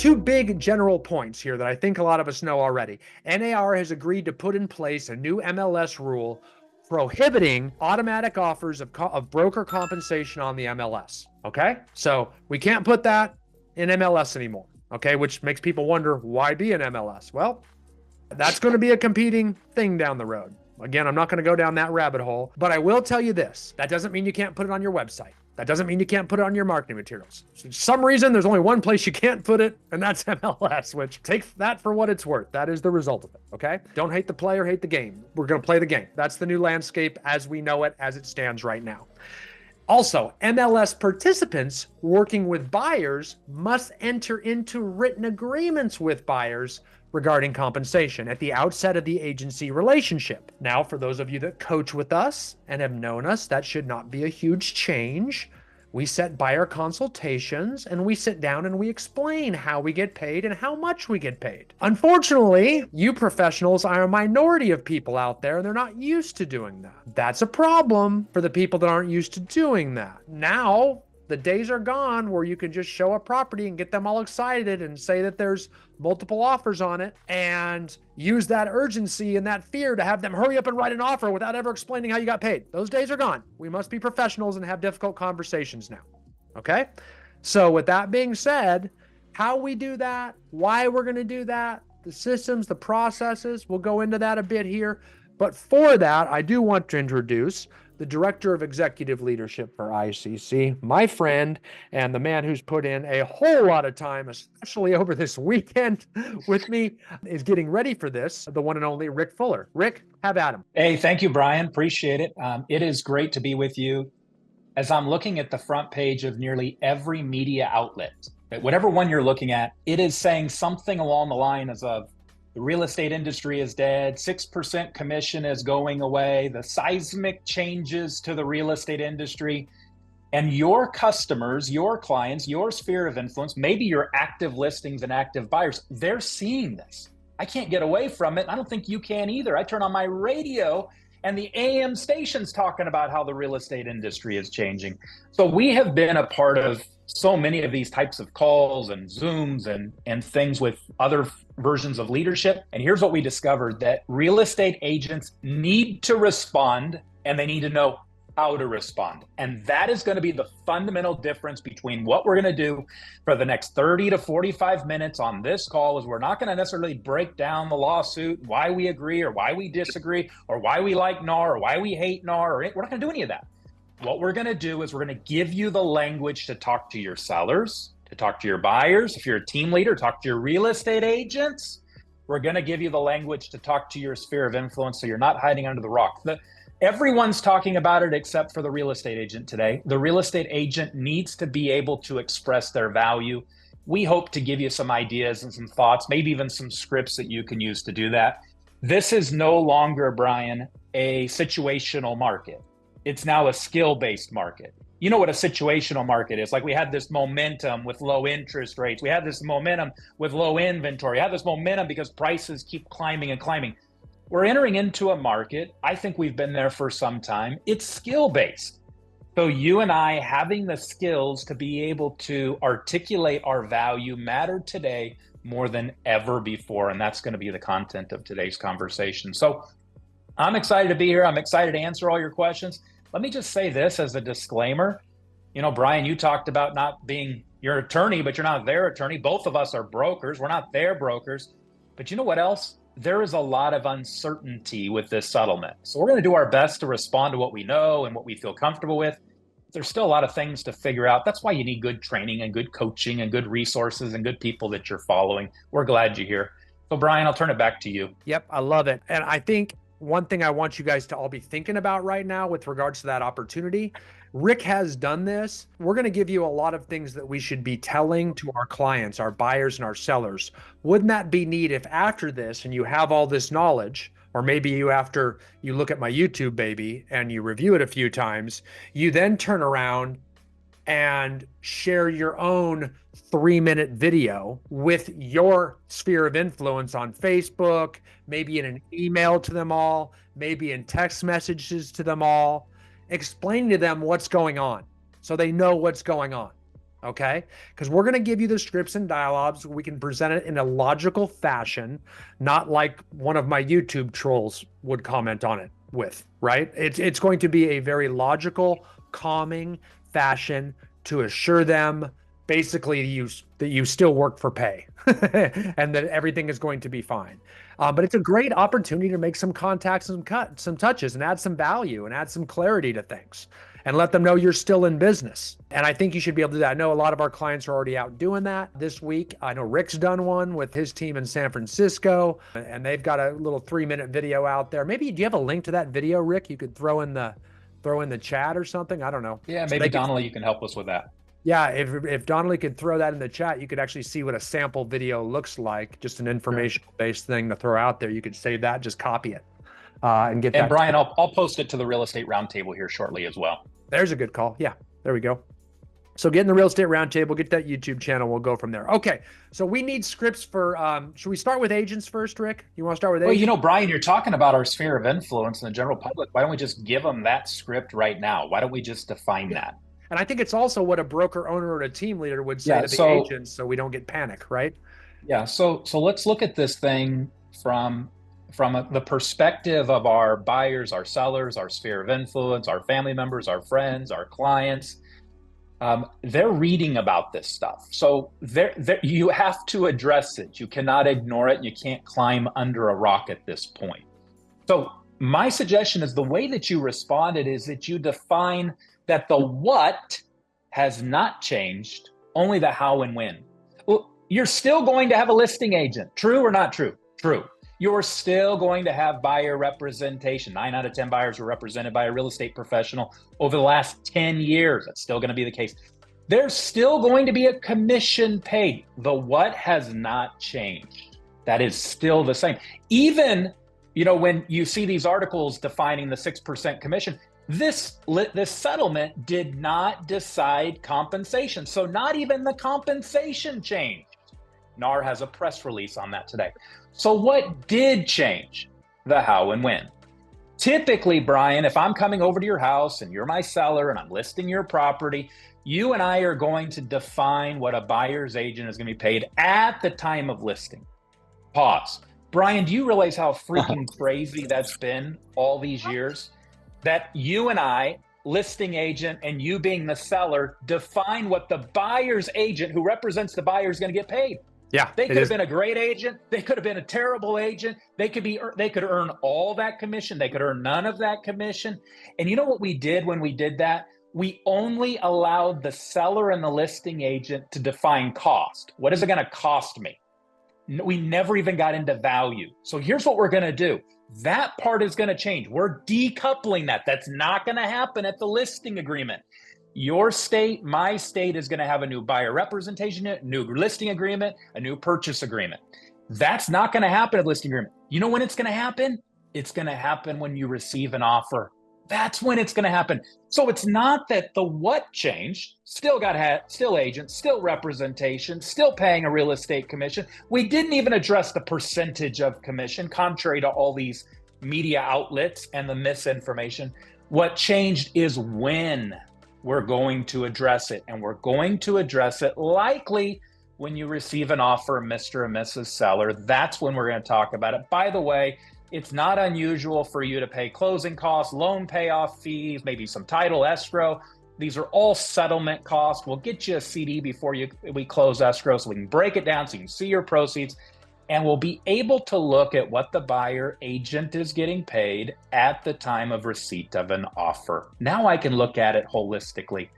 two big general points here that I think a lot of us know already. NAR has agreed to put in place a new MLS rule prohibiting automatic offers of broker compensation on the MLS. Okay. So we can't put that in MLS anymore. Okay. Which makes people wonder, why be an MLS? Well, that's going to be a competing thing down the road. Again, I'm not going to go down that rabbit hole, but I will tell you this. That doesn't mean you can't put it on your website. That doesn't mean you can't put it on your marketing materials. For some reason, there's only one place you can't put it, and that's MLS, which take that for what it's worth. That is the result of it, okay? Don't hate the player, hate the game. We're going to play the game. That's the new landscape as we know it, as it stands right now. Also, MLS participants working with buyers must enter into written agreements with buyers regarding compensation at the outset of the agency relationship. Now, for those of you that coach with us and have known us, that should not be a huge change. We set buyer consultations and we sit down and we explain how we get paid and how much we get paid. Unfortunately, you professionals are a minority of people out there and they're not used to doing that. That's a problem for the people that aren't used to doing that. Now, the days are gone where you can just show a property and get them all excited and say that there's multiple offers on it and use that urgency and that fear to have them hurry up and write an offer without ever explaining how you got paid. Those days are gone. We must be professionals and have difficult conversations now. Okay? So with that being said, how we do that, why we're going to do that, the systems, the processes, we'll go into that a bit here. But for that, I do want to introduce the Director of Executive Leadership for ICC, my friend, and the man who's put in a whole lot of time, especially over this weekend with me, is getting ready for this, the one and only Rick Fuller. Rick, have at him. Hey, thank you, Brian. Appreciate it. It is great to be with you. As I'm looking at the front page of nearly every media outlet, whatever one you're looking at, it is saying something along the lines of, the real estate industry is dead, 6% commission is going away, the seismic changes to the real estate industry, and your customers, your clients, your sphere of influence, maybe your active listings and active buyers, they're seeing this. I can't get away from it. I don't think you can either. I turn on my radio and the AM station's talking about how the real estate industry is changing. So we have been a part of so many of these types of calls and Zooms and things with other versions of leadership. And here's what we discovered, that real estate agents need to respond and they need to know how to respond. And that is going to be the fundamental difference between what we're going to do for the next 30 to 45 minutes on this call. Is we're not going to necessarily break down the lawsuit, why we agree or why we disagree or why we like NAR or why we hate NAR. We're not going to do any of that. What we're going to do is we're going to give you the language to talk to your sellers, to talk to your buyers. If you're a team leader, talk to your real estate agents. We're going to give you the language to talk to your sphere of influence so you're not hiding under the rock. Everyone's talking about it except for the real estate agent today. The real estate agent needs to be able to express their value. We hope to give you some ideas and some thoughts, maybe even some scripts that you can use to do that. This is no longer, Brian, a situational market. It's now a skill-based market. You know what a situational market is. Like, we had this momentum with low interest rates. We had this momentum with low inventory. We had this momentum because prices keep climbing and climbing. We're entering into a market. I think we've been there for some time. It's skill-based. So you and I having the skills to be able to articulate our value matter today more than ever before. And that's going to be the content of today's conversation. So I'm excited to be here. I'm excited to answer all your questions. Let me just say this as a disclaimer. You know, Brian, you talked about not being your attorney, but you're not their attorney. Both of us are brokers. We're not their brokers. But you know what else? There is a lot of uncertainty with this settlement. So we're going to do our best to respond to what we know and what we feel comfortable with. There's still a lot of things to figure out. That's why you need good training and good coaching and good resources and good people that you're following. We're glad you're here. So Brian, I'll turn it back to you. Yep, I love it. And I think one thing I want you guys to all be thinking about right now with regards to that opportunity, Rick has done this. We're going to give you a lot of things that we should be telling to our clients, our buyers and our sellers. Wouldn't that be neat if after this, and you have all this knowledge, or maybe you, after you look at my YouTube baby and you review it a few times, you then turn around and share your own 3-minute video with your sphere of influence on Facebook, maybe in an email to them all, maybe in text messages to them all, explaining to them what's going on so they know what's going on. Okay, because we're going to give you the scripts and dialogues. We can present it in a logical fashion, not like one of my YouTube trolls would comment on it with, right? It's going to be a very logical, calming fashion to assure them basically that you still work for pay and that everything is going to be fine. But it's a great opportunity to make some contacts and some touches and add some value and add some clarity to things and let them know you're still in business. And I think you should be able to do that. I know a lot of our clients are already out doing that this week. I know Rick's done one with his team in San Francisco, and they've got a little 3-minute video out there. Maybe do you have a link to that video, Rick? You could throw in the chat or something. I don't know. Yeah, So maybe Donnelly, you can help us with that. yeah, if Donnelly could throw that in the chat, you could actually see what a sample video looks like, just an informational based thing to throw out there. You could save that, just copy it, and get that. And Brian, I'll post it to the Real Estate Roundtable here shortly as well. There's a good call. Yeah, there we go. So get in the Real Estate Roundtable, get that YouTube channel. We'll go from there. Okay, so we need scripts for, should we start with agents first, Rick? You want to start with agents? Well, Brian, you're talking about our sphere of influence in the general public. Why don't we just give them that script right now? Why don't we just define that? And I think it's also what a broker owner or a team leader would say to the agents so we don't get panic, right? Yeah, so let's look at this thing from the perspective of our buyers, our sellers, our sphere of influence, our family members, our friends, our clients. They're reading about this stuff. So you have to address it. You cannot ignore it. You can't climb under a rock at this point. So my suggestion is the way that you responded is that you define that the what has not changed, only the how and when. Well, you're still going to have a listing agent. True or not true? True. You're still going to have buyer representation. 9 out of 10 buyers were represented by a real estate professional over the last 10 years. That's still going to be the case. There's still going to be a commission paid. The what has not changed. That is still the same. Even, when you see these articles defining the 6% commission, this settlement did not decide compensation. So not even the compensation changed. NAR has a press release on that today. So what did change? The how and when. Typically, Brian, if I'm coming over to your house and you're my seller and I'm listing your property, you and I are going to define what a buyer's agent is going to be paid at the time of listing. Pause. Brian, do you realize how freaking crazy that's been all these years? That you and I, listing agent, and you being the seller, define what the buyer's agent who represents the buyer is going to get paid. Yeah, they could have been a great agent. They could have been a terrible agent. They could earn all that commission. They could earn none of that commission. And you know what we did when we did that? We only allowed the seller and the listing agent to define cost. What is it going to cost me? We never even got into value. So here's what we're going to do. That part is going to change. We're decoupling that. That's not going to happen at the listing agreement. Your state, my state is going to have a new buyer representation, a new listing agreement, a new purchase agreement. That's not going to happen at listing agreement. You know when it's going to happen? It's going to happen when you receive an offer. That's when it's going to happen. So it's not that the what changed. Still agents, still representation, still paying a real estate commission. We didn't even address the percentage of commission, contrary to all these media outlets and the misinformation. What changed is when we're going to address it. And we're going to address it likely when you receive an offer, Mr. and Mrs. Seller. That's when we're going to talk about it. By the way, it's not unusual for you to pay closing costs, loan payoff fees, maybe some title escrow. These are all settlement costs. We'll get you a CD before we close escrow so we can break it down so you can see your proceeds. And we'll be able to look at what the buyer agent is getting paid at the time of receipt of an offer. Now I can look at it holistically.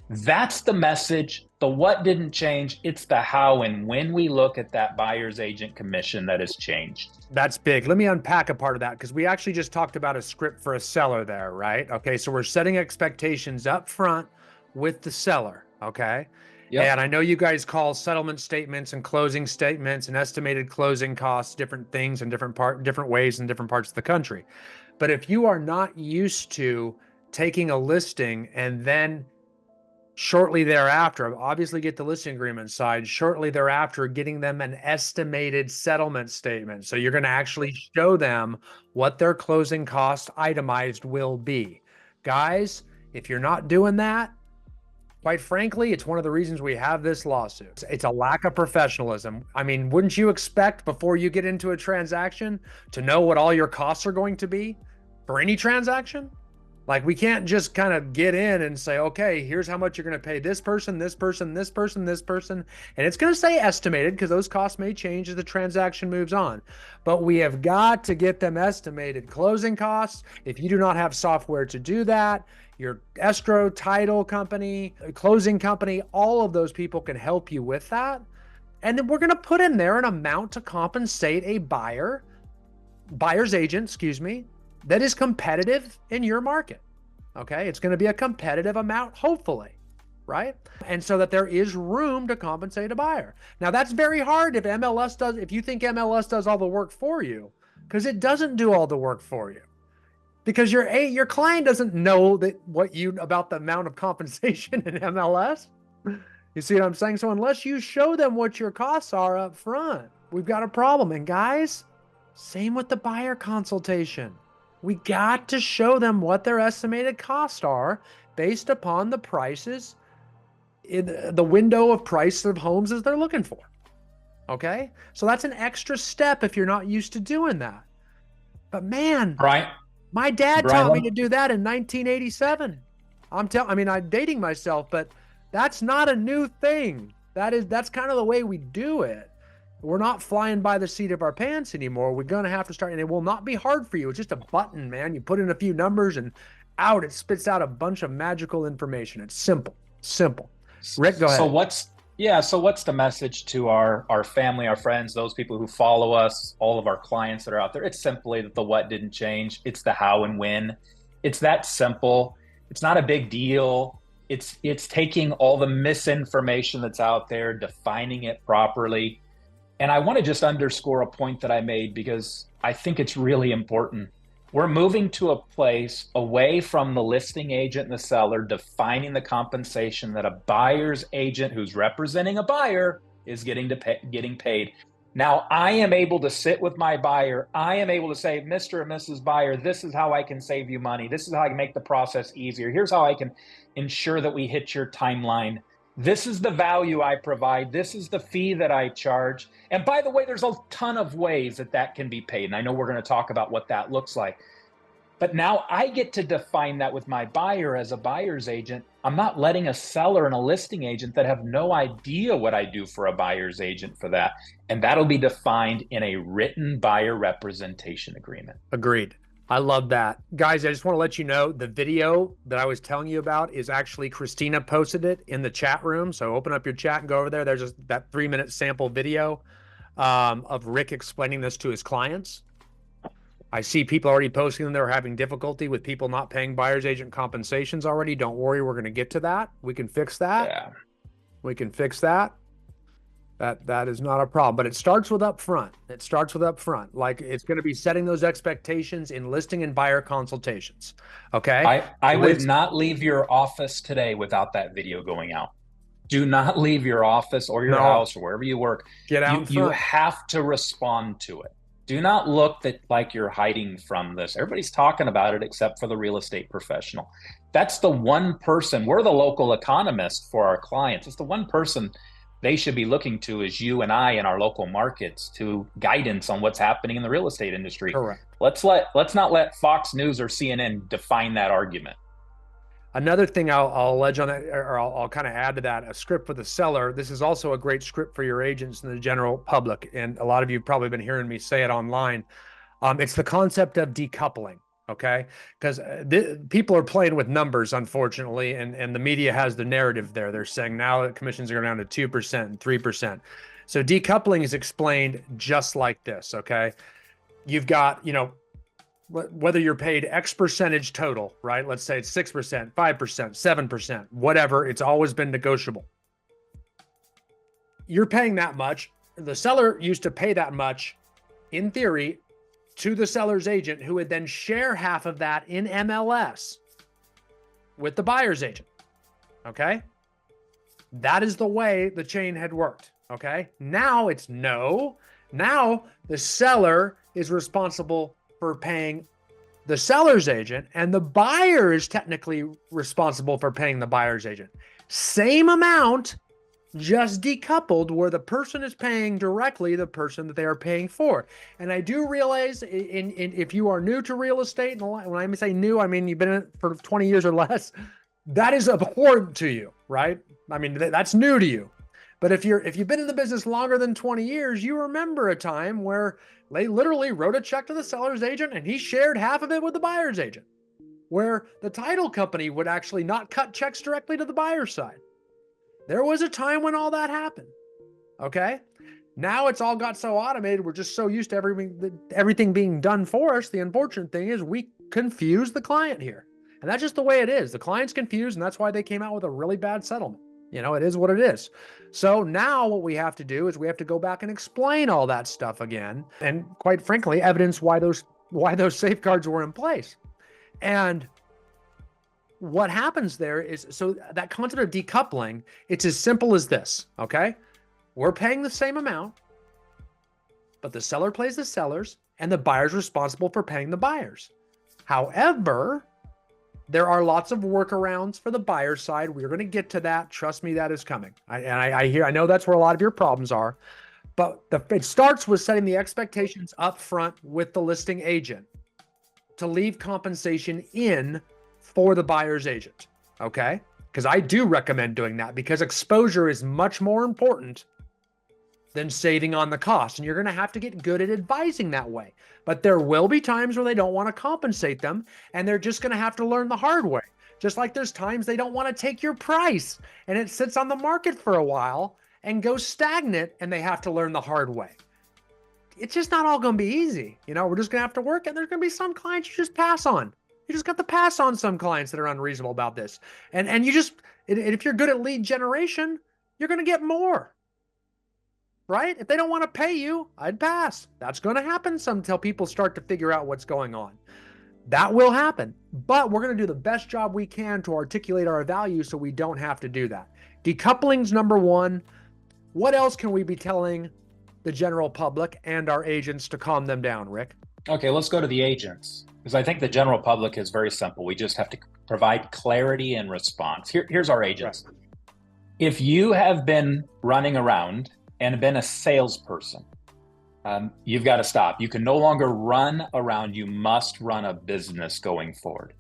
That's the message. The what didn't change. It's the how and when we look at that buyer's agent commission that has changed. That's big. Let me unpack a part of that because we actually just talked about a script for a seller there, right? Okay, so we're setting expectations up front with the seller, okay? Yep. And I know you guys call settlement statements and closing statements and estimated closing costs different things in different ways in different parts of the country. But if you are not used to taking a listing and then shortly thereafter, obviously get the listing agreement signed, shortly thereafter getting them an estimated settlement statement. So you're going to actually show them what their closing cost itemized will be. Guys, if you're not doing that, Quite frankly, it's one of the reasons we have this lawsuit. It's a lack of professionalism. I mean, wouldn't you expect before you get into a transaction to know what all your costs are going to be for any transaction? Like, we can't just kind of get in and say, okay, here's how much you're going to pay this person, this person, this person, this person. And it's going to say estimated because those costs may change as the transaction moves on. But we have got to get them estimated closing costs. If you do not have software to do that, your escrow, title company, closing company, all of those people can help you with that. And then we're going to put in there an amount to compensate a buyer's agent, excuse me, that is competitive in your market. Okay. It's going to be a competitive amount, hopefully. Right. And so that there is room to compensate a buyer. Now, that's very hard if you think MLS does all the work for you, because it doesn't do all the work for you. Because your client doesn't know about the amount of compensation in MLS. You see what I'm saying? So unless you show them what your costs are up front, we've got a problem. And guys, same with the buyer consultation. We got to show them what their estimated costs are based upon the prices in the window of price of homes as they're looking for. Okay? So that's an extra step if you're not used to doing that. But man, my dad taught me to do that in 1987. I'm dating myself, but that's not a new thing. That's kind of the way we do it. We're not flying by the seat of our pants anymore. We're going to have to start, and it will not be hard for you. It's just a button, man. You put in a few numbers and it spits out a bunch of magical information. It's simple. Rick, go ahead. So what's the message to our family, our friends, those people who follow us, all of our clients that are out there? It's simply that the what didn't change. It's the how and when. It's that simple. It's not a big deal. It's taking all the misinformation that's out there, defining it properly. And I want to just underscore a point that I made because I think it's really important. We're moving to a place away from the listing agent and the seller defining the compensation that a buyer's agent who's representing a buyer is getting paid. Now, I am able to sit with my buyer. I am able to say, Mr. and Mrs. Buyer, this is how I can save you money. This is how I can make the process easier. Here's how I can ensure that we hit your timeline. This is the value I provide. This is the fee that I charge. And by the way, there's a ton of ways that can be paid. And I know we're going to talk about what that looks like. But now I get to define that with my buyer as a buyer's agent. I'm not letting a seller and a listing agent that have no idea what I do for a buyer's agent for that. And that'll be defined in a written buyer representation agreement. Agreed. I love that. Guys, I just want to let you know the video that I was telling you about is actually Christina posted it in the chat room. So open up your chat and go over there. There's just that 3-minute sample video of Rick explaining this to his clients. I see people already posting them. They're having difficulty with people not paying buyer's agent compensations already. Don't worry, we're going to get to that. We can fix that. Yeah. We can fix that. That is not a problem, but it starts with upfront. Like, it's going to be setting those expectations in listing and buyer consultations. Okay. I would not leave your office today without that video going out. Do not leave your office or your house or wherever you work. Get out. You have to respond to it. Do not look like you're hiding from this. Everybody's talking about it except for the real estate professional. That's the one person. We're the local economist for our clients. It's the one person they should be looking to is you and I in our local markets to guidance on what's happening in the real estate industry. Correct. Let's not let Fox News or CNN define that argument. Another thing I'll allege on that, or I'll kind of add to that, a script for the seller. This is also a great script for your agents and the general public. And a lot of you have probably been hearing me say it online. It's the concept of decoupling. Okay. Because people are playing with numbers, unfortunately. And the media has the narrative there. They're saying now that commissions are down to 2% and 3%. So decoupling is explained just like this. Okay. You've got, whether you're paid X percentage total, right? Let's say it's 6%, 5%, 7%, whatever. It's always been negotiable. You're paying that much. The seller used to pay that much, in theory, to the seller's agent, who would then share half of that in MLS with the buyer's agent. Okay? That is the way the chain had worked. Okay? Now it's no. Now the seller is responsible for paying the seller's agent, and the buyer is technically responsible for paying the buyer's agent. Same amount, just decoupled, where the person is paying directly the person that they are paying for. And I do realize if you are new to real estate, and when I say new, I mean you've been in it for 20 years or less, that is abhorrent to you, right? I mean, that's new to you. But if you've been in the business longer than 20 years, you remember a time where they literally wrote a check to the seller's agent and he shared half of it with the buyer's agent, where the title company would actually not cut checks directly to the buyer's side. There was a time when all that happened. Okay. Now it's all got so automated. We're just so used to everything being done for us. The unfortunate thing is we confuse the client here. And that's just the way it is. The client's confused, and that's why they came out with a really bad settlement. It is what it is. So now what we have to do is we have to go back and explain all that stuff again. And quite frankly, evidence why those safeguards were in place. And what happens there is, so that concept of decoupling, it's as simple as this, okay? We're paying the same amount, but the seller pays the sellers and the buyer's responsible for paying the buyers. However, there are lots of workarounds for the buyer side. We're going to get to that. Trust me, that is coming. I know that's where a lot of your problems are, but it starts with setting the expectations up front with the listing agent to leave compensation in for the buyer's agent. Okay. Because I do recommend doing that, because exposure is much more important than saving on the cost. And you're going to have to get good at advising that way. But there will be times where they don't want to compensate them, and they're just going to have to learn the hard way. Just like there's times they don't want to take your price and it sits on the market for a while and goes stagnant, and they have to learn the hard way. It's just not all going to be easy. We're just going to have to work, and there's going to be some clients you just pass on. You just got to pass on some clients that are unreasonable about this. And if you're good at lead generation, you're going to get more. Right? If they don't want to pay you, I'd pass. That's going to happen until people start to figure out what's going on. That will happen, but we're going to do the best job we can to articulate our value so we don't have to do that. Decoupling's number one. What else can we be telling the general public and our agents to calm them down, Rick? Okay, let's go to the agents, because I think the general public is very simple. We just have to provide clarity and response. Here's our agents. Right. If you have been running around and been a salesperson, you've got to stop. You can no longer run around. You must run a business going forward.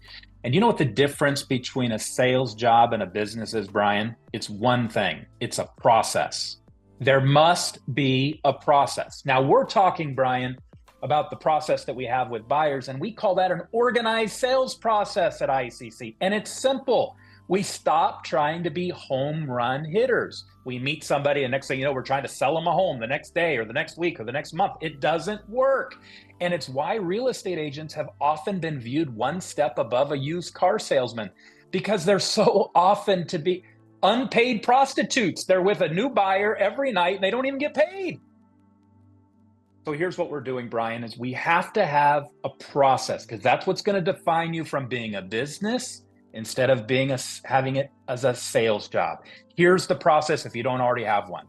And you know what the difference between a sales job and a business is, Brian? It's one thing. It's a process. There must be a process. Now we're talking, Brian, about the process that we have with buyers, and we call that an organized sales process at ICC. And it's simple. We stop trying to be home run hitters. We meet somebody, and next thing you know, we're trying to sell them a home the next day or the next week or the next month. It doesn't work. And it's why real estate agents have often been viewed one step above a used car salesman, because they're so often to be unpaid prostitutes. They're with a new buyer every night and they don't even get paid. So here's what we're doing, Brian, is we have to have a process, because that's what's going to define you from being a business instead of having it as a sales job. Here's the process if you don't already have one.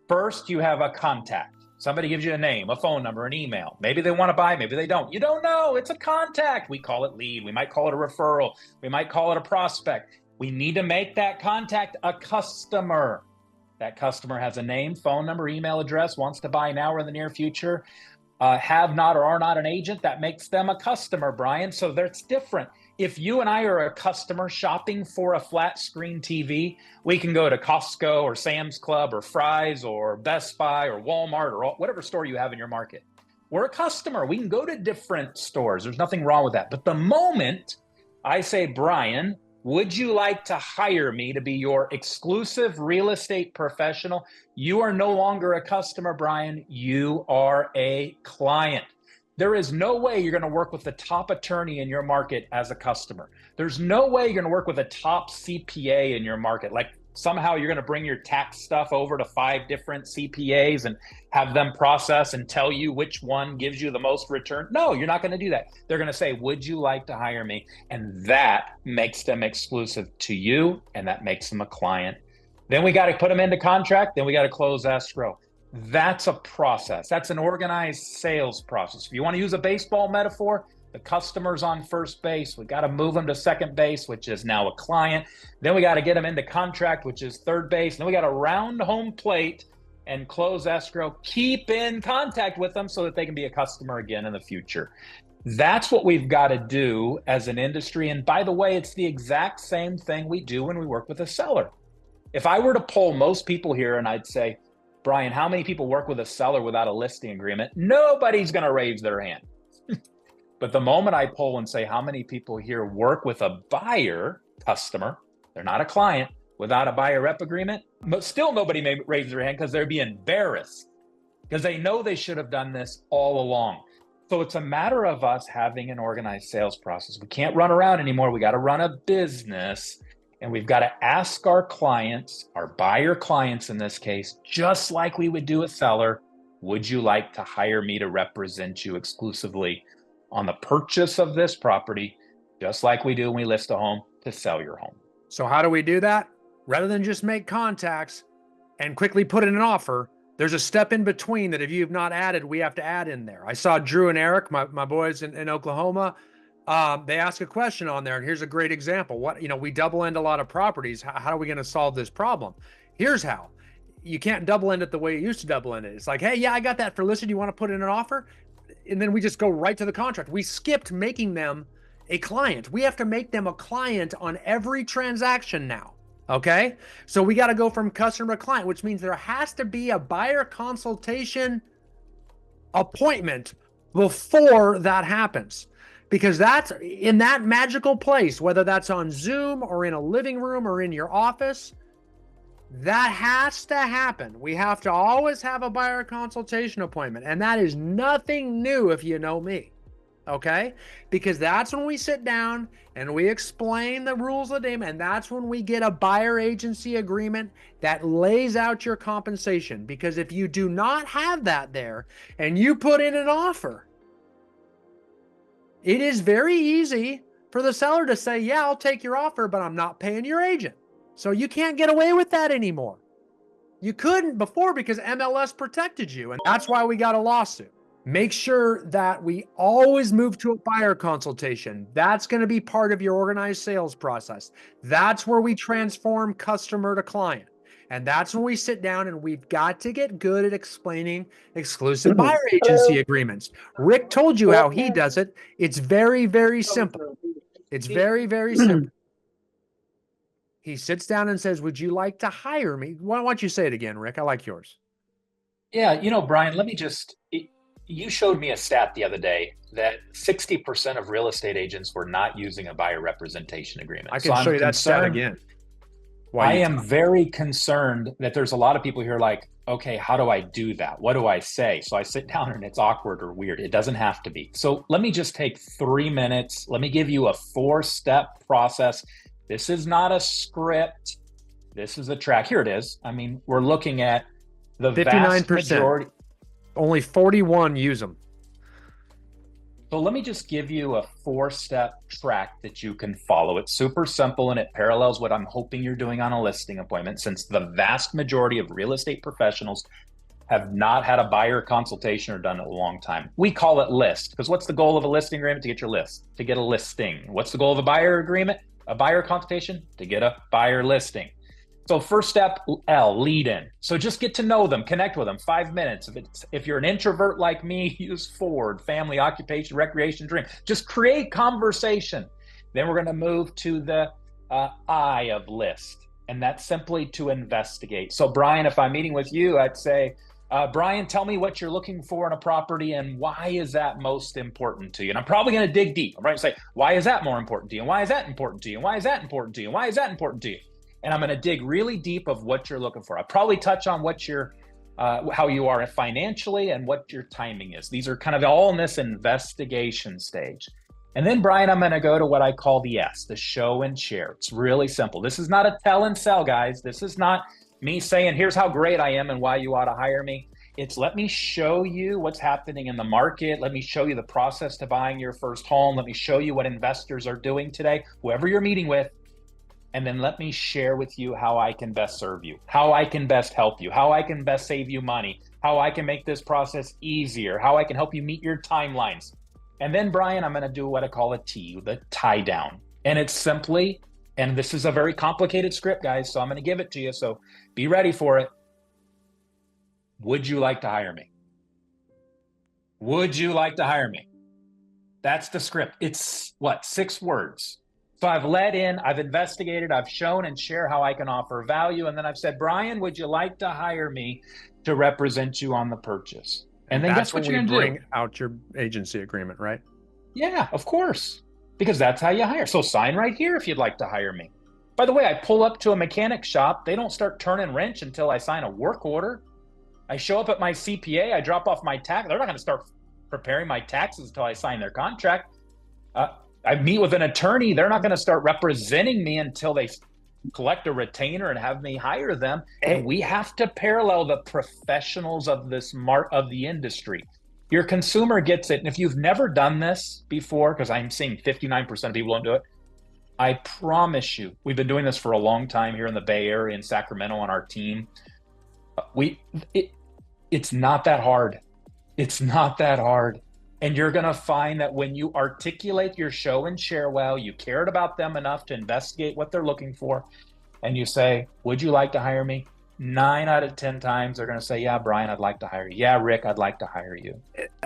First, you have a contact. Somebody gives you a name, a phone number, an email. Maybe they want to buy, maybe they don't. You don't know. It's a contact. We call it lead. We might call it a referral. We might call it a prospect. We need to make that contact a customer. That customer has a name, phone number, email address, wants to buy now or in the near future. Have not or are not an agent, that makes them a customer, Brian. So that's different. If you and I are a customer shopping for a flat screen TV, we can go to Costco or Sam's Club or Fry's or Best Buy or Walmart or whatever store you have in your market. We're a customer. We can go to different stores. There's nothing wrong with that. But the moment I say, Brian, would you like to hire me to be your exclusive real estate professional? You are no longer a customer, Brian. You are a client. There is no way you're going to work with the top attorney in your market as a customer. There's no way you're going to work with a top CPA in your market. Like somehow you're going to bring your tax stuff over to 5 different CPAs and have them process and tell you which one gives you the most return. No, you're not going to do that. They're going to say, would you like to hire me? And that makes them exclusive to you, and that makes them a client. Then we got to put them into contract. Then we got to close escrow. That's a process. That's an organized sales process. If you want to use a baseball metaphor, The customer's on first base. We got to move them to second base, which is now a client. Then we got to get them into contract, which is third base. Then we got to round home plate and close escrow, keep in contact with them so that they can be a customer again in the future. That's what we've got to do as an industry. And by the way, it's the exact same thing we do when we work with a seller. If I were to poll most people here and I'd say, Brian, how many people work with a seller without a listing agreement? Nobody's going to raise their hand. But the moment I poll and say, how many people here work with a buyer customer, they're not a client, without a buyer rep agreement, but still nobody may raise their hand because they'd be embarrassed because they know they should have done this all along. So it's a matter of us having an organized sales process. We can't run around anymore. We got to run a business, and we've got to ask our clients, our buyer clients in this case, just like we would do a seller, would you like to hire me to represent you exclusively on the purchase of this property, just like we do when we list a home to sell your home? So how do we do that? Rather than just make contacts and quickly put in an offer, there's a step in between that if you've not added, we have to add in there. I saw Drew and Eric, my boys in Oklahoma, they ask a question on there, and here's a great example. We double end a lot of properties. How are we going to solve this problem? Here's how. You can't double end it the way you used to double end it. It's like, hey, yeah, I got that for listed. You want to put in an offer? And then we just go right to the contract. We skipped making them a client. We have to make them a client on every transaction now. Okay. So we got to go from customer to client, which means there has to be a buyer consultation appointment before that happens, because that's in that magical place, whether that's on Zoom or in a living room or in your office, that has to happen. We have to always have a buyer consultation appointment. And that is nothing new if you know me. Okay? Because that's when we sit down and we explain the rules of the game. And that's when we get a buyer agency agreement that lays out your compensation. Because if you do not have that there and you put in an offer, it is very easy for the seller to say, yeah, I'll take your offer, but I'm not paying your agent. So you can't get away with that anymore. You couldn't before because MLS protected you. And that's why we got a lawsuit. Make sure that we always move to a buyer consultation. That's going to be part of your organized sales process. That's where we transform customer to client. And that's when we sit down and we've got to get good at explaining exclusive buyer agency agreements. Rick told you how he does it. It's very, very simple. It's very, very simple. He sits down and says, would you like to hire me? Why don't you say it again, Rick? I like yours. Yeah, Brian, you showed me a stat the other day that 60% of real estate agents were not using a buyer representation agreement. I can show you that stat again. I am very concerned that there's a lot of people here like, okay, how do I do that? What do I say? So I sit down and it's awkward or weird. It doesn't have to be. So let me just take 3 minutes. Let me give you a 4-step process. This is not a script. This is a track. Here it is. I mean, we're looking at the 59%. Vast majority. Only 41 use them. So let me just give you a 4-step track that you can follow. It's super simple and it parallels what I'm hoping you're doing on a listing appointment, since the vast majority of real estate professionals have not had a buyer consultation or done it a long time. We call it list, because what's the goal of a listing agreement? To get your list, to get a listing. What's the goal of a buyer agreement? A buyer consultation? To get a buyer listing. So first step, L, lead in. So just get to know them, connect with them, 5 minutes. If you're an introvert like me, use Ford, family, occupation, recreation, dream. Just create conversation. Then we're going to move to the I of list, and that's simply to investigate. So Brian, if I'm meeting with you, I'd say, Brian, tell me what you're looking for in a property and why is that most important to you? And I'm probably going to dig deep. I'm going to say, why is that more important to you? And why is that important to you? And why is that important to you? And why is that important to you? And I'm going to dig really deep of what you're looking for. I'll probably touch on what how you are financially and what your timing is. These are kind of all in this investigation stage. And then, Brian, I'm going to go to what I call the S, the show and share. It's really simple. This is not a tell and sell, guys. This is not me saying, here's how great I am and why you ought to hire me. It's let me show you what's happening in the market. Let me show you the process to buying your first home. Let me show you what investors are doing today, whoever you're meeting with. And then let me share with you how I can best serve you, how I can best help you, how I can best save you money, how I can make this process easier, how I can help you meet your timelines. And then, Brian, I'm going to do what I call a T, the tie down. And it's simply, and this is a very complicated script, guys, so I'm going to give it to you. So be ready for it. Would you like to hire me? Would you like to hire me? That's the script. It's what, 6 words. So I've led in, I've investigated, I've shown and share how I can offer value. And then I've said, Brian, would you like to hire me to represent you on the purchase? And then guess what you're going to do? Bring out your agency agreement, right? Yeah, of course, because that's how you hire. So sign right here if you'd like to hire me. By the way, I pull up to a mechanic shop. They don't start turning wrench until I sign a work order. I show up at my CPA. I drop off my tax. They're not going to start preparing my taxes until I sign their contract. I meet with an attorney. They're not going to start representing me until they collect a retainer and have me hire them. And we have to parallel the professionals of the industry. Your consumer gets it. And if you've never done this before, because I'm seeing 59% of people don't do it, I promise you, we've been doing this for a long time here in the Bay Area, in Sacramento on our team. It's not that hard. It's not that hard. And you're going to find that when you articulate your show and share well, you cared about them enough to investigate what they're looking for, and you say, would you like to hire me? 9 out of 10 times they're going to say, yeah, Brian, I'd like to hire you. Yeah, Rick, I'd like to hire you.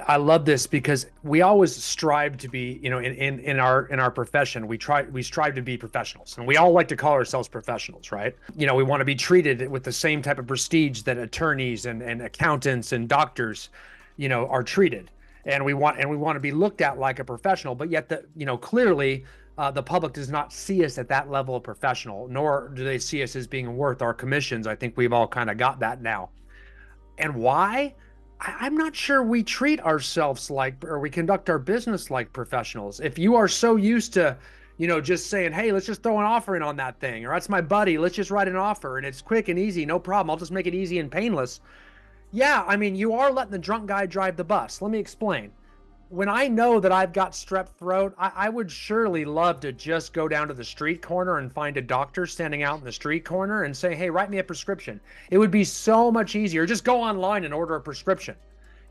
I love this because we always strive to be, in our profession, we strive to be professionals, and we all like to call ourselves professionals, right? We want to be treated with the same type of prestige that attorneys and accountants and doctors, are treated. And we want to be looked at like a professional, but yet clearly the public does not see us at that level of professional, nor do they see us as being worth our commissions. I think we've all kind of got that now. And why? I'm not sure we treat ourselves or we conduct our business like professionals. If you are so used to, just saying, hey, let's just throw an offer in on that thing, or that's my buddy, let's just write an offer and it's quick and easy, no problem. I'll just make it easy and painless. Yeah, I mean, you are letting the drunk guy drive the bus. Let me explain. When I know that I've got strep throat, I would surely love to just go down to the street corner and find a doctor standing out in the street corner and say, hey, write me a prescription. It would be so much easier. Just go online and order a prescription,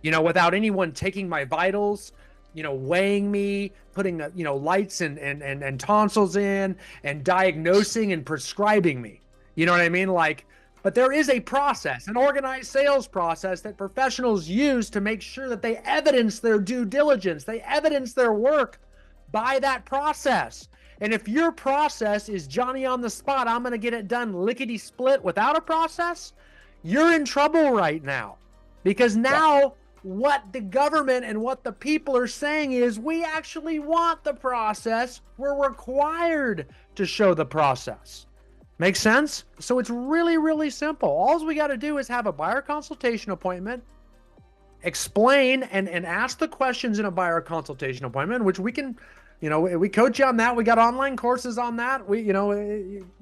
without anyone taking my vitals, weighing me, putting, lights and tonsils in and diagnosing and prescribing me. You know what I mean? But there is a process, an organized sales process that professionals use to make sure that they evidence their due diligence, they evidence their work by that process. And if your process is Johnny on the spot, I'm going to get it done lickety split without a process, you're in trouble right now. Because now what the government and what the people are saying is we actually want the process. We're required to show the process. Make sense? So it's really, really simple. All we got to do is have a buyer consultation appointment, explain and ask the questions in a buyer consultation appointment, which we can, we coach you on that. We got online courses on that. We,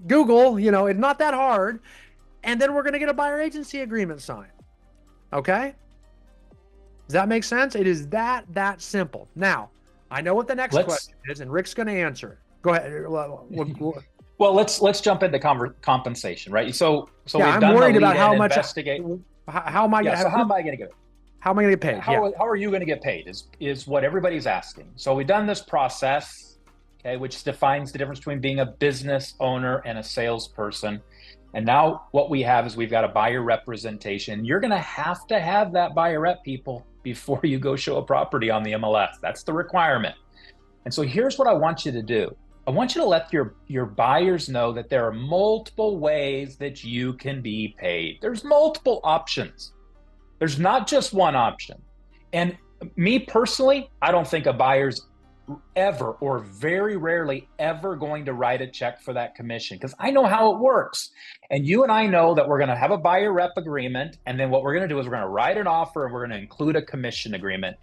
Google, it's not that hard. And then we're going to get a buyer agency agreement signed. Okay? Does that make sense? It is that simple. Now, I know what the next question is, and Rick's going to answer it. Go ahead. Well, let's jump into compensation, right? So yeah, we've I'm done worried the about how much. investigate. How am I going to? So how am I going to get it? How am I going to get paid? How are you going to get paid? Is what everybody's asking. So we've done this process, okay, which defines the difference between being a business owner and a salesperson. And now what we have is we've got a buyer representation. You're going to have that buyer rep, people, before you go show a property on the MLS. That's the requirement. And so here's what I want you to do. I want you to let your buyers know that there are multiple ways that you can be paid. There's multiple options. There's not just one option. And me personally, I don't think a buyer's ever or very rarely ever going to write a check for that commission, because I know how it works. And you and I know that we're going to have a buyer rep agreement. And then what we're going to do is we're going to write an offer and we're going to include a commission agreement.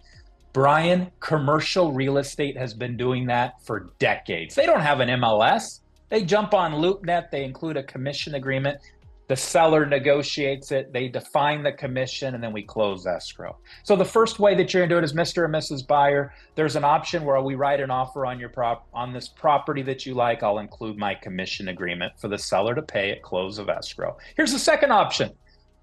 Brian, commercial real estate has been doing that for decades. They don't have an MLS. They jump on LoopNet. They include a commission agreement. The seller negotiates it. They define the commission, and then we close escrow. So the first way that you're going to do it is Mr. and Mrs. Buyer. There's an option where we write an offer on this property that you like. I'll include my commission agreement for the seller to pay at close of escrow. Here's the second option.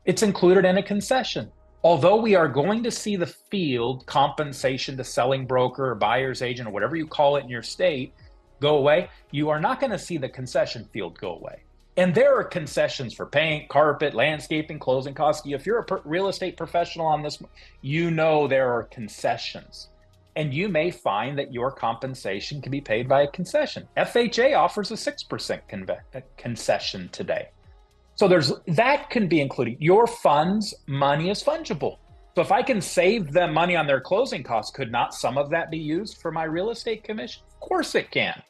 It's included in a concession. Although we are going to see the field compensation to selling broker or buyer's agent or whatever you call it in your state go away, you are not going to see the concession field go away. And there are concessions for paint, carpet, landscaping, closing costs. If you're a real estate professional on this, you know there are concessions. And you may find that your compensation can be paid by a concession. FHA offers a 6% concession today. So that can be included. Your funds, money is fungible. So if I can save them money on their closing costs, could not some of that be used for my real estate commission? Of course it can.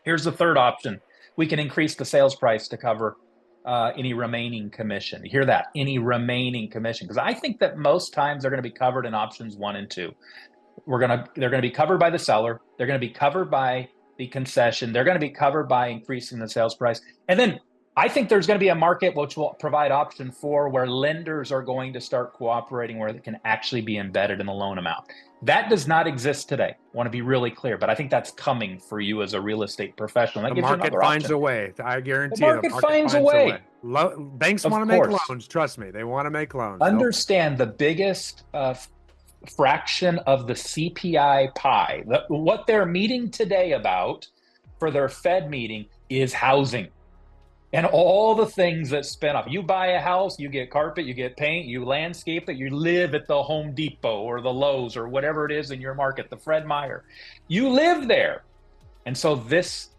Here's the third option. We can increase the sales price to cover any remaining commission. You hear that? Any remaining commission. Because I think that most times they're going to be covered in options 1 and 2. They're going to be covered by the seller. They're going to be covered by the concession. They're going to be covered by increasing the sales price. And then I think there's going to be a market which will provide option 4 where lenders are going to start cooperating where it can actually be embedded in the loan amount. That does not exist today. I want to be really clear, but I think that's coming for you as a real estate professional. That the market finds a way. I guarantee the market finds a way. Banks want to make loans. Trust me, they want to make loans. Understand the biggest fraction of the CPI pie. What they're meeting today about for their Fed meeting is housing. And all the things that spin off. You buy a house, you get carpet, you get paint, you landscape it, you live at the Home Depot or the Lowe's or whatever it is in your market, the Fred Meyer. You live there. And so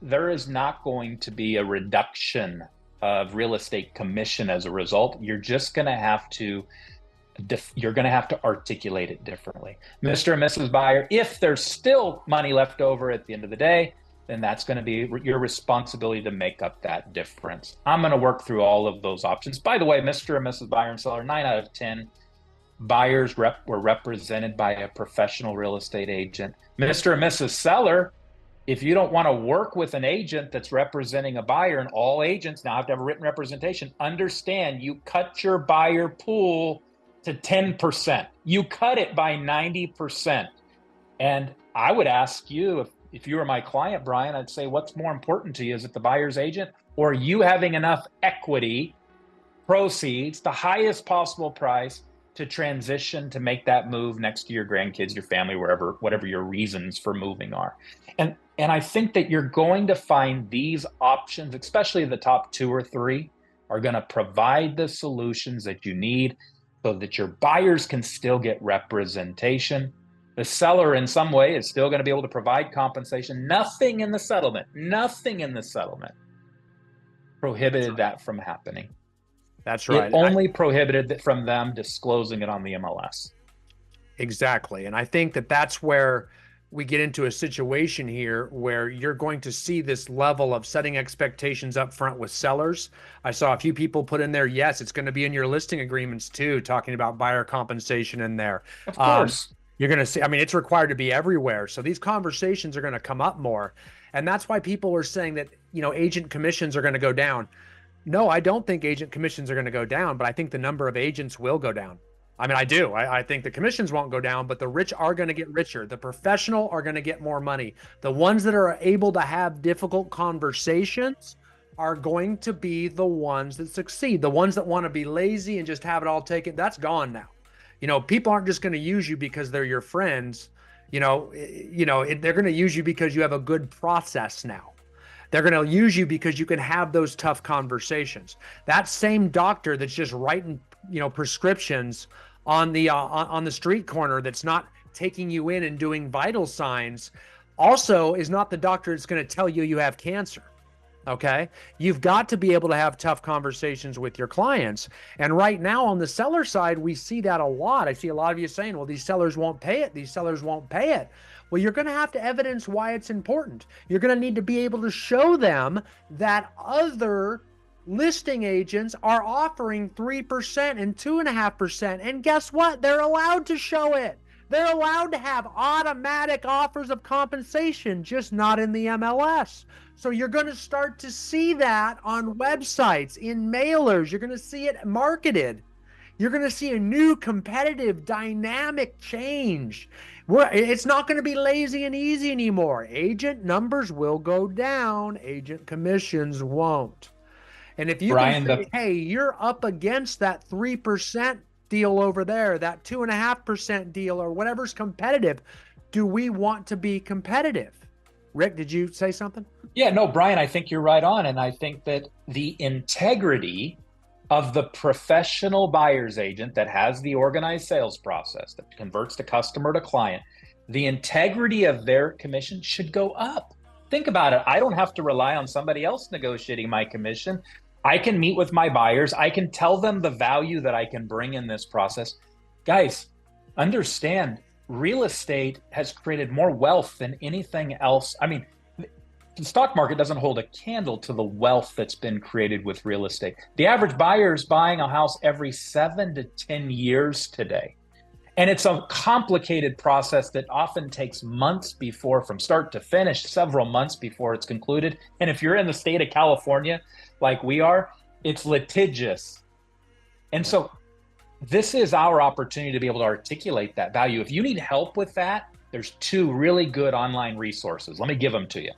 there is not going to be a reduction of real estate commission as a result. You're just going to have to articulate it differently. Mr. and Mrs. Buyer, if there's still money left over at the end of the day, then that's going to be your responsibility to make up that difference. I'm going to work through all of those options. By the way, Mr. and Mrs. Buyer and Seller, 9 out of 10 buyers were represented by a professional real estate agent. Mr. and Mrs. Seller, if you don't want to work with an agent that's representing a buyer, and all agents now have to have a written representation, understand you cut your buyer pool to 10%. You cut it by 90%. And I would ask you, if you were my client, Brian, I'd say, what's more important to you? Is it the buyer's agent or you having enough equity, proceeds, the highest possible price to transition to make that move next to your grandkids, your family, whatever your reasons for moving are? And I think that you're going to find these options, especially the top 2 or 3, are going to provide the solutions that you need so that your buyers can still get representation. The seller in some way is still going to be able to provide compensation. Nothing in the settlement prohibited that from happening. That's right. It only prohibited it from them disclosing it on the MLS. Exactly. And I think that that's where we get into a situation here where you're going to see this level of setting expectations up front with sellers. I saw a few people put in there, yes, it's going to be in your listing agreements too, talking about buyer compensation in there. Of course. You're going to see, it's required to be everywhere. So these conversations are going to come up more. And that's why people are saying that, agent commissions are going to go down. No, I don't think agent commissions are going to go down, but I think the number of agents will go down. I do. I think the commissions won't go down, but the rich are going to get richer. The professional are going to get more money. The ones that are able to have difficult conversations are going to be the ones that succeed. The ones that want to be lazy and just have it all taken, that's gone now. People aren't just going to use you because they're your friends. They're going to use you because you have a good process now. They're going to use you because you can have those tough conversations. That same doctor that's just writing, prescriptions on the street corner, that's not taking you in and doing vital signs, also is not the doctor that's going to tell you you have cancer. Okay. You've got to be able to have tough conversations with your clients. And right now on the seller side, we see that a lot. I see a lot of you saying, well, these sellers won't pay it. These sellers won't pay it. Well, you're going to have to evidence why it's important. You're going to need to be able to show them that other listing agents are offering 3% and 2.5%. And guess what? They're allowed to show it. They're allowed to have automatic offers of compensation, just not in the MLS. So you're going to start to see that on websites, in mailers. You're going to see it marketed. You're going to see a new competitive dynamic change. It's not going to be lazy and easy anymore. Agent numbers will go down. Agent commissions won't. And if you can say, hey, you're up against that 3% deal over there, that 2.5% deal, or whatever's competitive. Do we want to be competitive? Rick, did you say something? Yeah, no, Brian, I think you're right on. And I think that the integrity of the professional buyer's agent that has the organized sales process that converts the customer to client, the integrity of their commission should go up. Think about it. I don't have to rely on somebody else negotiating my commission. I can meet with my buyers. I can tell them the value that I can bring in this process. Guys, understand real estate has created more wealth than anything else. I mean, the stock market doesn't hold a candle to the wealth that's been created with real estate. The average buyer is buying a house every 7 to 10 years today. And it's a complicated process that often takes months before, from start to finish, several months before it's concluded. And if you're in the state of California, like we are, it's litigious. And so this is our opportunity to be able to articulate that value. If you need help with that, there's 2 really good online resources. Let me give them to you.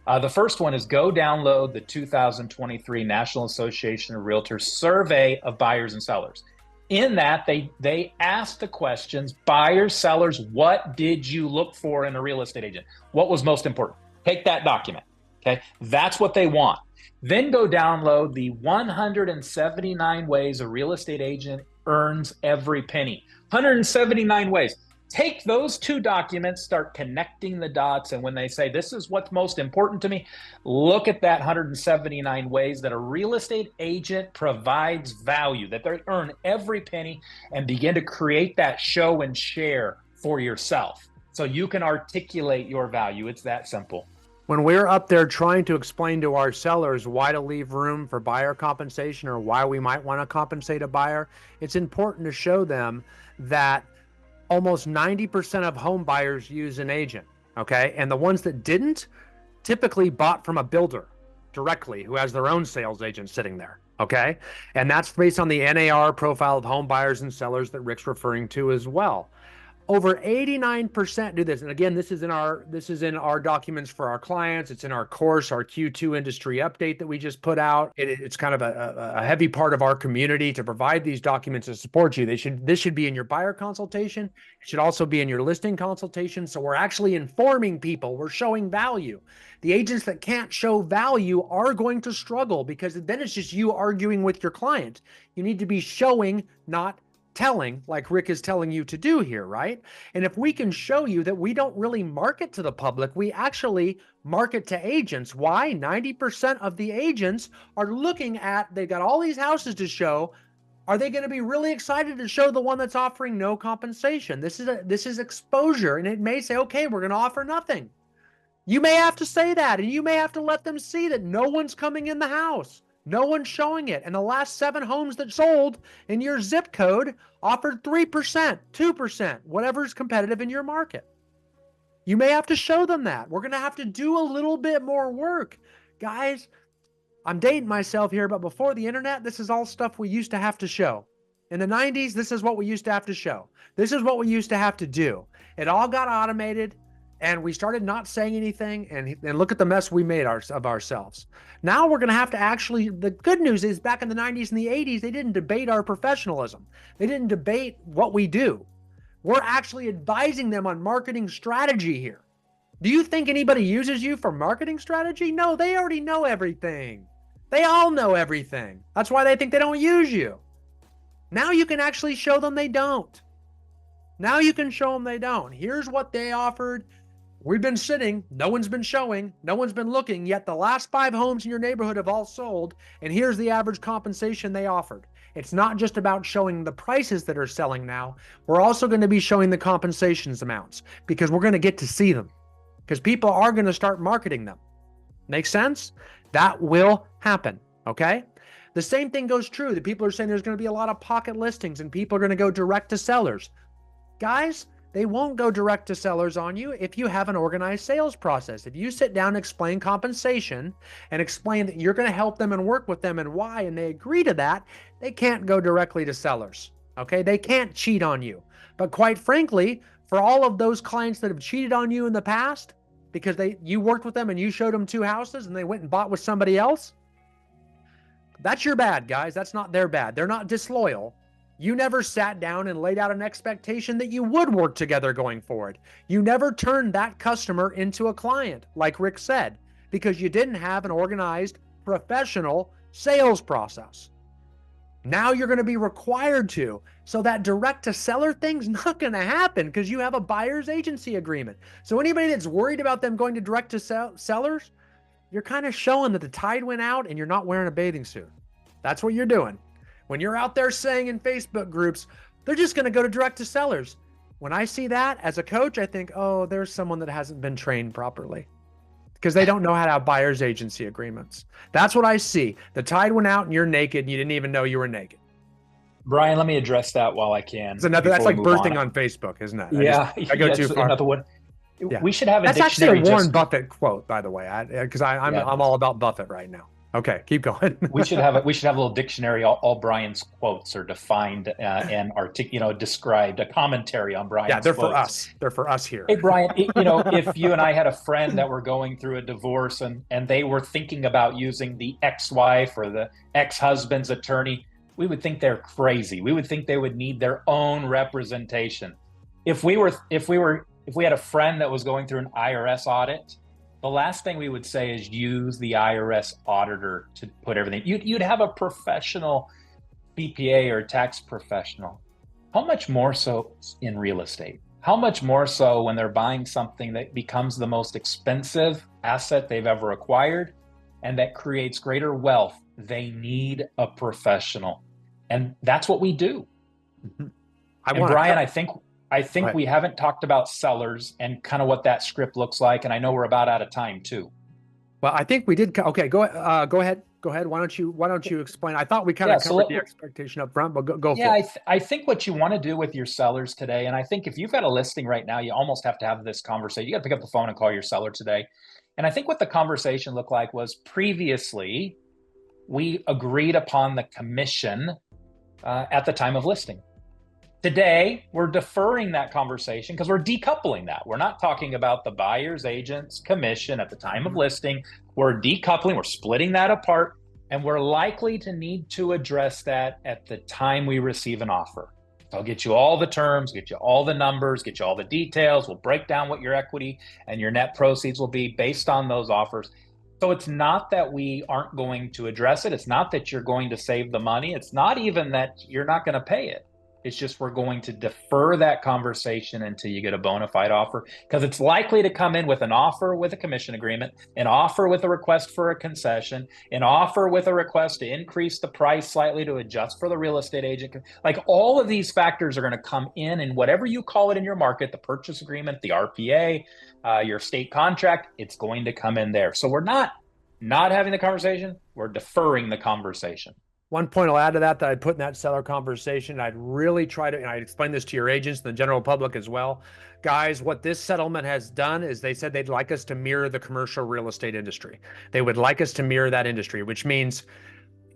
The first one is go download the 2023 National Association of Realtors survey of buyers and sellers. In that, they ask the questions, buyers, sellers, what did you look for in a real estate agent? What was most important? Take that document, okay? That's what they want. Then go download the 179 ways a real estate agent earns every penny. 179 ways. Take those 2 documents, start connecting the dots, and when they say, this is what's most important to me, look at that 179 ways that a real estate agent provides value, that they earn every penny, and begin to create that show and share for yourself so you can articulate your value. It's that simple. When we're up there trying to explain to our sellers why to leave room for buyer compensation or why we might want to compensate a buyer, it's important to show them that almost 90% of home buyers use an agent, okay? And the ones that didn't typically bought from a builder directly who has their own sales agent sitting there, okay? And that's based on the NAR profile of home buyers and sellers that Rick's referring to as well. Over 89% do this. And again, this is in our documents for our clients. It's in our course, our Q2 industry update that we just put out. It's kind of a heavy part of our community to provide these documents to support you. This should be in your buyer consultation. It should also be in your listing consultation. So we're actually informing people. We're showing value. The agents that can't show value are going to struggle because then it's just you arguing with your client. You need to be showing, not telling, like Rick is telling you to do here, right? And if we can show you that we don't really market to the public, we actually market to agents. Why? 90% of the agents are looking at, they've got all these houses to show. Are they going to be really excited to show the one that's offering no compensation? This is exposure, and it may say, okay, we're going to offer nothing. You may have to say that, and you may have to let them see that no one's coming in the house. No one's showing it. And the last 7 homes that sold in your zip code offered 3%, 2%, whatever's competitive in your market. You may have to show them that. We're going to have to do a little bit more work. Guys, I'm dating myself here, but before the internet, this is all stuff we used to have to show. In the 90s, this is what we used to have to show. This is what we used to have to do. It all got automated. And we started not saying anything, and look at the mess we made of ourselves. Now we're going to have to actually, the good news is back in the 90s and the 80s, they didn't debate our professionalism. They didn't debate what we do. We're actually advising them on marketing strategy here. Do you think anybody uses you for marketing strategy? No, they already know everything. They all know everything. That's why they think they don't use you. Now you can actually show them they don't. Now you can show them they don't. Here's what they offered. We've been sitting, no one's been showing, no one's been looking, yet the last 5 homes in your neighborhood have all sold, and here's the average compensation they offered. It's not just about showing the prices that are selling now. We're also going to be showing the compensations amounts because we're going to get to see them because people are going to start marketing them. Make sense? That will happen, okay? The same thing goes true. The people are saying there's going to be a lot of pocket listings and people are going to go direct to sellers. Guys, they won't go direct to sellers on you if you have an organized sales process. If you sit down and explain compensation and explain that you're going to help them and work with them and why, and they agree to that, they can't go directly to sellers. Okay? They can't cheat on you. But quite frankly, for all of those clients that have cheated on you in the past, because you worked with them and you showed them 2 houses and they went and bought with somebody else, that's your bad, guys. That's not their bad. They're not disloyal. You never sat down and laid out an expectation that you would work together going forward. You never turned that customer into a client, like Rick said, because you didn't have an organized, professional sales process. Now you're going to be required to. So that direct to seller thing's not going to happen because you have a buyer's agency agreement. So anybody that's worried about them going to direct to sellers, you're kind of showing that the tide went out and you're not wearing a bathing suit. That's what you're doing. When you're out there saying in Facebook groups, they're just going to go to direct to sellers. When I see that as a coach, I think, oh, there's someone that hasn't been trained properly because they don't know how to have buyer's agency agreements. That's what I see. The tide went out and you're naked and you didn't even know you were naked. Brian, let me address that while I can. That's like birthing on Facebook, isn't it? Yeah. I go too far. Another one. Yeah. We should have a That's dictionary. Actually a Warren Buffett quote, by the way, because I'm all about Buffett right now. Okay, keep going. we should have a little dictionary. All Brian's quotes are defined and described. A commentary on Brian's. Yeah, they're quotes. for us. They're for us here. Hey, Brian, if you and I had a friend that were going through a divorce and they were thinking about using the ex-wife or the ex-husband's attorney, we would think they're crazy. We would think they would need their own representation. If we had a friend that was going through an IRS audit, the last thing we would say is use the IRS auditor to put everything. You'd have a professional CPA or tax professional. How much more so in real estate? How much more so when they're buying something that becomes the most expensive asset they've ever acquired and that creates greater wealth? They need a professional. And that's what we do. Brian, I think we haven't talked about sellers and kind of what that script looks like. And I know we're about out of time too. Well, I think we did. Okay, go ahead. Why don't you explain? I thought we kind of covered the expectation up front, but go for it. I think what you want to do with your sellers today, and I think if you've got a listing right now, you almost have to have this conversation. You got to pick up the phone and call your seller today. And I think what the conversation looked like was previously we agreed upon the commission at the time of listing. Today, we're deferring that conversation because we're decoupling that. We're not talking about the buyer's agent's commission at the time of listing. We're decoupling, we're splitting that apart, and we're likely to need to address that at the time we receive an offer. So I'll get you all the terms, get you all the numbers, get you all the details. We'll break down what your equity and your net proceeds will be based on those offers. So it's not that we aren't going to address it. It's not that you're going to save the money. It's not even that you're not going to pay it. It's just we're going to defer that conversation until you get a bona fide offer, because it's likely to come in with an offer with a commission agreement, an offer with a request for a concession, an offer with a request to increase the price slightly to adjust for the real estate agent. Like all of these factors are going to come in, and whatever you call it in your market, the purchase agreement, the RPA, your state contract, it's going to come in there. So we're not having the conversation, we're deferring the conversation. One point I'll add to that I'd put in that seller conversation, I'd really try to, and I'd explain this to your agents and the general public as well. Guys, what this settlement has done is they said they'd like us to mirror the commercial real estate industry. They would like us to mirror that industry, which means,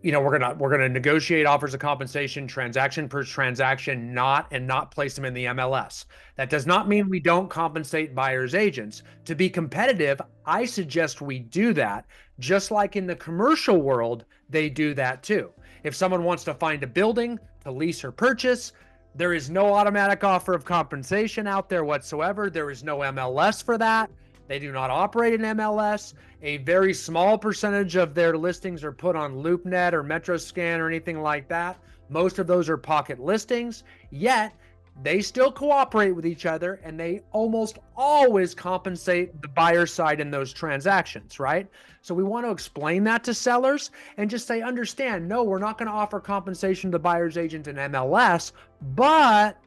we're gonna negotiate offers of compensation, transaction per transaction, not place them in the MLS. That does not mean we don't compensate buyers agents. To be competitive, I suggest we do that, just like in the commercial world, they do that too. If someone wants to find a building to lease or purchase, there is no automatic offer of compensation out there whatsoever. There is no MLS for that. They do not operate an MLS. A very small percentage of their listings are put on LoopNet or MetroScan or anything like that. Most of those are pocket listings, yet they still cooperate with each other and they almost always compensate the buyer side in those transactions, right? So we want to explain that to sellers and just say, understand, no, we're not going to offer compensation to the buyer's agent in MLS, but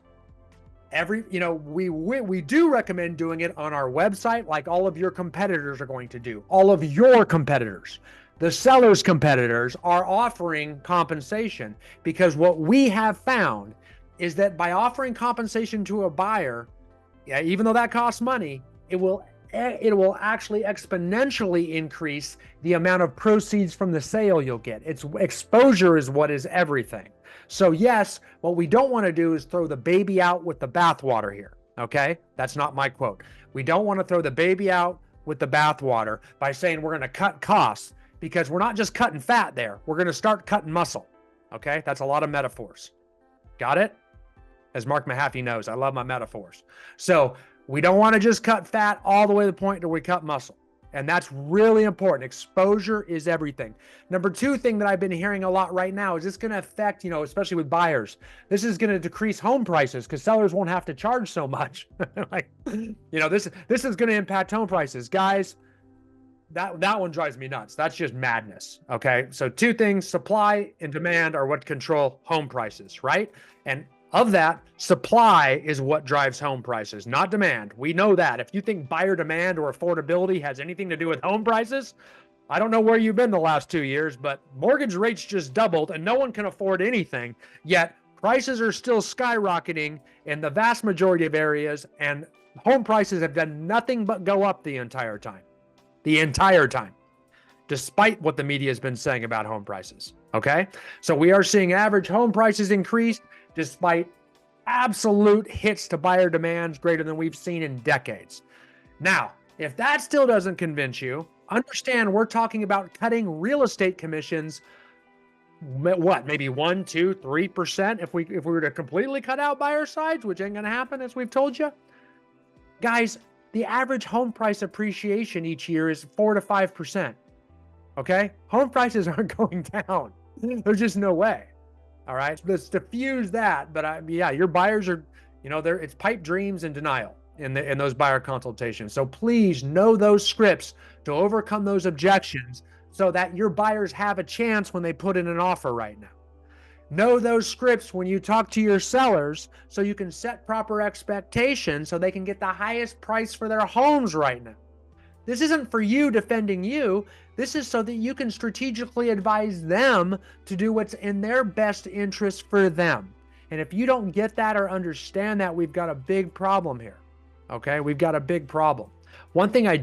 we do recommend doing it on our website like all of your competitors are going to do. All of your competitors, the seller's competitors, are offering compensation, because what we have found is that by offering compensation to a buyer, even though that costs money, it will actually exponentially increase the amount of proceeds from the sale you'll get. Its exposure is what is everything. So yes, what we don't want to do is throw the baby out with the bathwater here. Okay? That's not my quote. We don't want to throw the baby out with the bathwater by saying we're going to cut costs, because we're not just cutting fat there. We're going to start cutting muscle. Okay? That's a lot of metaphors. Got it? As Mark Mahaffey knows, I love my metaphors. So we don't want to just cut fat all the way to the point where we cut muscle. And that's really important. Exposure is everything. Number two thing that I've been hearing a lot right now is this going to affect, especially with buyers, this is going to decrease home prices because sellers won't have to charge so much. This is going to impact home prices. Guys, that one drives me nuts. That's just madness. Okay. So two things, supply and demand are what control home prices, right? And of that, supply is what drives home prices, not demand. We know that. If you think buyer demand or affordability has anything to do with home prices, I don't know where you've been the last 2 years, but mortgage rates just doubled and no one can afford anything. Yet prices are still skyrocketing in the vast majority of areas, and home prices have done nothing but go up the entire time. The entire time, despite what the media has been saying about home prices. Okay. So we are seeing average home prices increase despite absolute hits to buyer demands greater than we've seen in decades. Now, if that still doesn't convince you, understand we're talking about cutting real estate commissions. What, maybe 1%, 2%, 3% if we were to completely cut out buyer sides, which ain't gonna happen, as we've told you. Guys, the average home price appreciation each year is 4 to 5%. Okay? Home prices aren't going down. There's just no way. All right? Let's diffuse that. But your buyers are, it's pipe dreams and denial in those buyer consultations. So please know those scripts to overcome those objections so that your buyers have a chance when they put in an offer right now. Know those scripts when you talk to your sellers so you can set proper expectations so they can get the highest price for their homes right now. This isn't for you defending you. This is so that you can strategically advise them to do what's in their best interest for them. And if you don't get that or understand that, we've got a big problem here. Okay, we've got a big problem. One thing I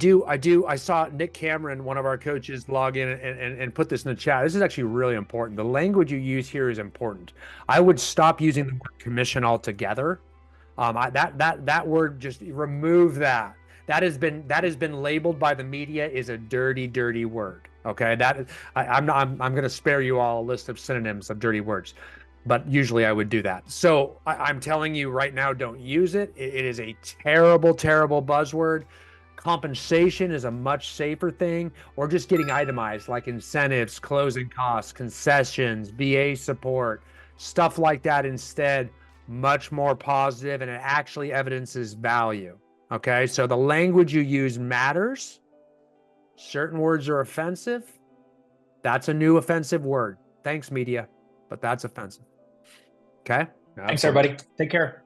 saw Nick Cameron, one of our coaches, log in and put this in the chat. This is actually really important. The language you use here is important. I would stop using the word commission altogether. That word, just remove that. That has been labeled by the media is a dirty, dirty word. Okay, I'm going to spare you all a list of synonyms of dirty words, but usually I would do that. So I'm telling you right now, don't use it. It is a terrible, terrible buzzword. Compensation is a much safer thing, or just getting itemized like incentives, closing costs, concessions, VA support, stuff like that instead. Much more positive, and it actually evidences value. Okay, so the language you use matters. Certain words are offensive. That's a new offensive word. Thanks, media, but that's offensive. Okay? Thanks, everybody. Take care.